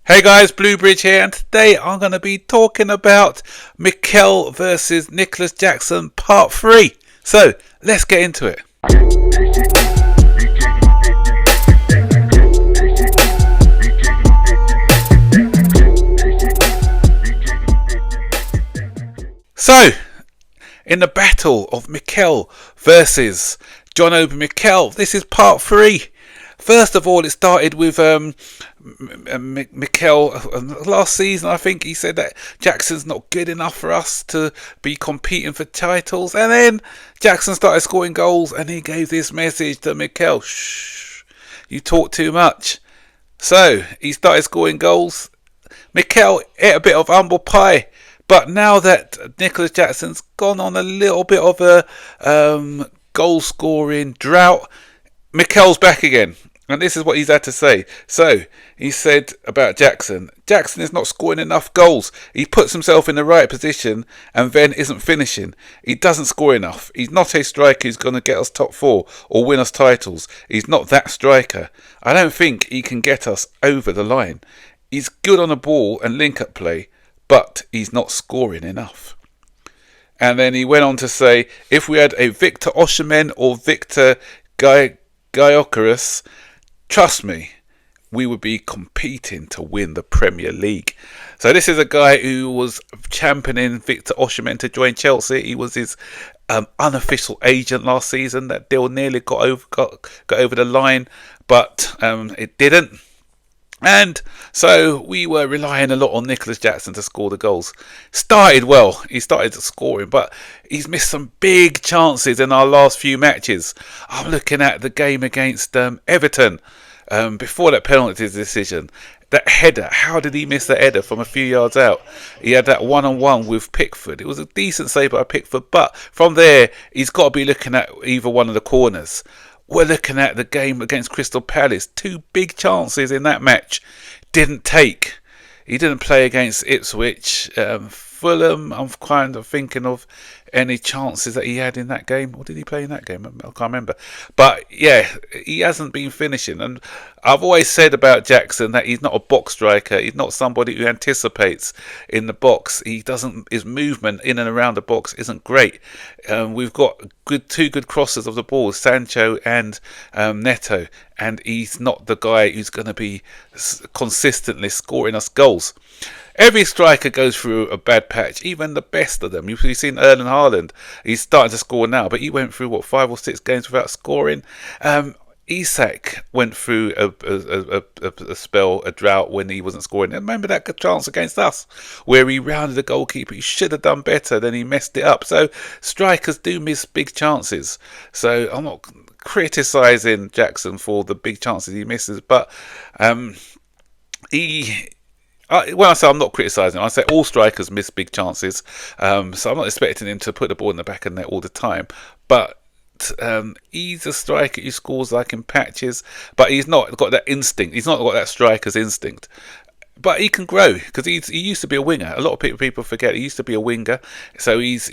Hey guys, Bluebridge here, and today I'm going to be talking about Mikel versus Nicolas Jackson Part 3. So, let's get into it. So, in the battle of Mikel versus John Obi Mikel, this is Part 3. First of all, it started with Mikel last season. I think he said that Jackson's not good enough for us to be competing for titles, and then Jackson started scoring goals, and he gave this message to Mikel: "Shh, you talk too much." So he started scoring goals. Mikel ate a bit of humble pie, but now that Nicolas Jackson's gone on a little bit of a goal scoring drought, Mikel's back again. And this is what he's had to say. So, he said about Jackson is not scoring enough goals. He puts himself in the right position and then isn't finishing. He doesn't score enough. He's not a striker who's going to get us top four or win us titles. He's not that striker. I don't think he can get us over the line. He's good on the ball and link-up play, but he's not scoring enough. And then he went on to say, if we had a Victor Osimhen or Victor Gyökeres, trust me, we would be competing to win the Premier League. So this is a guy who was championing Victor Osimhen to join Chelsea. He was his unofficial agent last season. That deal nearly got over the line, but it didn't. And so we were relying a lot on Nicolas Jackson to score the goals. Started well, he started scoring, but he's missed some big chances in our last few matches. I'm looking at the game against Everton before that penalty decision. That header, how did he miss that header from a few yards out? He had that one-on-one with Pickford. It was a decent save by Pickford, but from there, he's got to be looking at either one of the corners. We're looking at the game against Crystal Palace. Two big chances in that match. Didn't take. He didn't play against Ipswich. Fulham, I'm kind of thinking of any chances that he had in that game. Or did he play in that game? I can't remember. But yeah, he hasn't been finishing. And I've always said about Jackson that he's not a box striker. He's not somebody who anticipates in the box. His movement in and around the box isn't great. We've got two good crosses of the ball, Sancho and Neto. And he's not the guy who's going to be consistently scoring us goals. Every striker goes through a bad patch, even the best of them. You've seen Erling Haaland. He's starting to score now, but he went through, 5 or 6 games without scoring. Isak went through a spell, a drought when he wasn't scoring. And remember that chance against us where he rounded the goalkeeper. He should have done better, then he messed it up. So strikers do miss big chances. So I'm not criticising Jackson for the big chances he misses, but when I say I'm not criticising, I say all strikers miss big chances. So I'm not expecting him to put the ball in the back of the net all the time. But he's a striker who scores like in patches, but he's not got that instinct. He's not got that striker's instinct. But he can grow because he used to be a winger. A lot of people forget he used to be a winger, so he's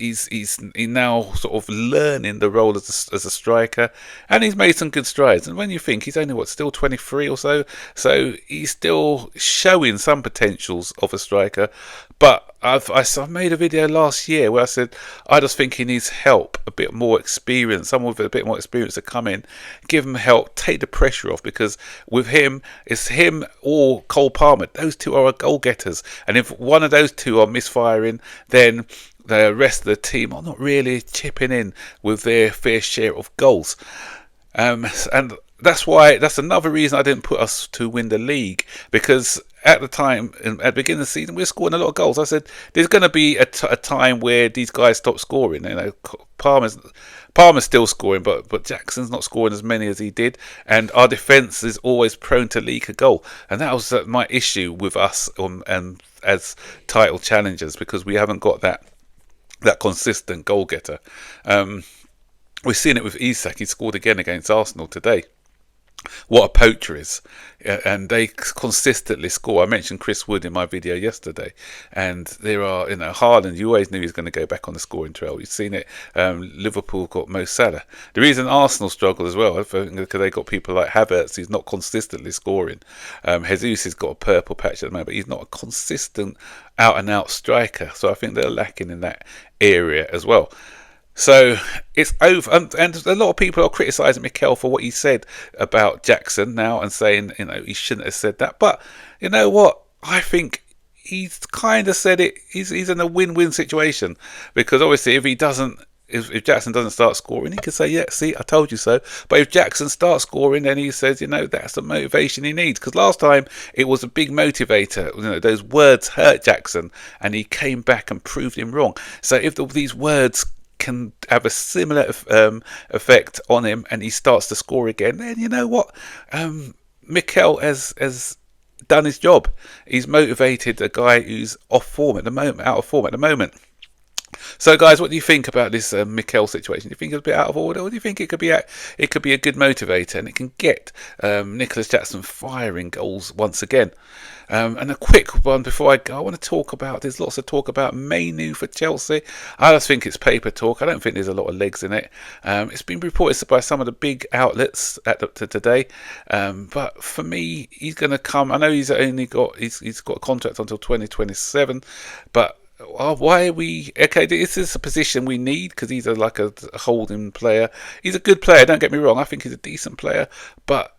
now sort of learning the role as a striker, and he's made some good strides. And when you think he's only still 23 or so he's still showing some potentials of a striker. But I made a video last year where I said I just think he needs help, a bit more experience, someone with a bit more experience to come in, give him help, take the pressure off, because with him, it's him or Cole Palmer. Those two are goal getters, and if one of those two are misfiring, then the rest of the team are not really chipping in with their fair share of goals. And that's another reason I didn't put us to win the league, because at the time, at the beginning of the season, we were scoring a lot of goals. I said there's going to be a time where these guys stop scoring. You know, Palmer's still scoring, but Jackson's not scoring as many as he did, and our defence is always prone to leak a goal. And that was my issue with us as title challengers, because we haven't got that consistent goal getter. We've seen it with Isak. He scored again against Arsenal today. what a poacher is. And they consistently score. I mentioned Chris Wood in my video yesterday, and there are, Haaland, you always knew he was going to go back on the scoring trail. You've seen it. Liverpool got Mo Salah. The reason Arsenal struggle as well, because they got people like Havertz who's not consistently scoring. Jesus has got a purple patch at the moment, but he's not a consistent out and out striker. So I think they're lacking in that area as well. So it's over, and a lot of people are criticising Mikel for what he said about Jackson now and saying, he shouldn't have said that. But you know what? I think he's kind of said it. He's in a win-win situation, because obviously if Jackson doesn't start scoring, he could say, yeah, see, I told you so. But if Jackson starts scoring, then he says, that's the motivation he needs. Because last time it was a big motivator. Those words hurt Jackson, and he came back and proved him wrong. So if these words can have a similar effect on him, and he starts to score again, then you know what, Mikel has done his job. He's motivated a guy who's out of form at the moment. So, guys, what do you think about this Mikel situation? Do you think it's a bit out of order, or do you think it could be a good motivator, and it can get Nicolas Jackson firing goals once again? And a quick one before I go, I want to talk about, there's lots of talk about Mayu for Chelsea. I just think it's paper talk. I don't think there's a lot of legs in it. It's been reported by some of the big outlets today. But for me, he's going to come. I know he's got a contract until 2027, but why are we okay? This is a position we need, because he's like a holding player. He's a good player, don't get me wrong. I think he's a decent player, but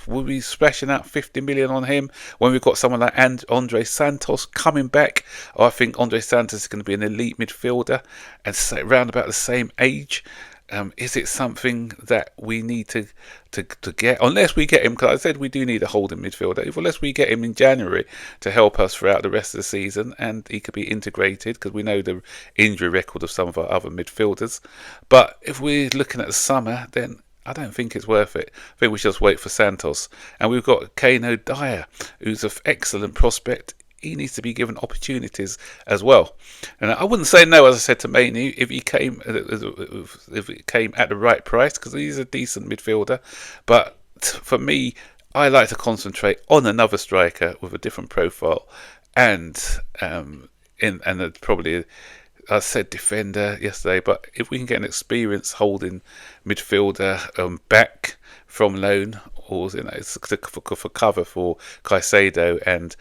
we'll be splashing out 50 million on him when we've got someone like Andre Santos coming back. I think Andre Santos is going to be an elite midfielder and around about the same age. Is it something that we need to get? Unless we get him, because I said we do need a holding midfielder. Unless we get him in January to help us throughout the rest of the season, and he could be integrated, because we know the injury record of some of our other midfielders. But if we're looking at the summer, then I don't think it's worth it. I think we should just wait for Santos. And we've got Kano Dyer, who's an excellent prospect. He needs to be given opportunities as well. And I wouldn't say no, as I said, to Mayu if he came at the right price, because he's a decent midfielder. But for me, I like to concentrate on another striker with a different profile, and probably, I said defender yesterday, but if we can get an experienced holding midfielder back from loan, or for cover for Caicedo and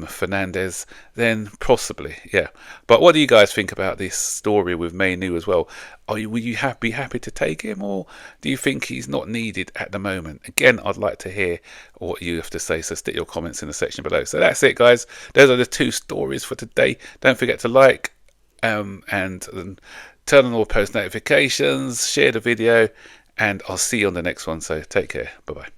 Fernandez, then possibly, yeah. But what do you guys think about this story with Mayu as well? Will you be happy to take him, or do you think he's not needed at the moment? Again, I'd like to hear what you have to say, so stick your comments in the section below. So that's it, guys. Those are the two stories for today. Don't forget to like and turn on all post notifications, share the video, and I'll see you on the next one. So take care. Bye bye.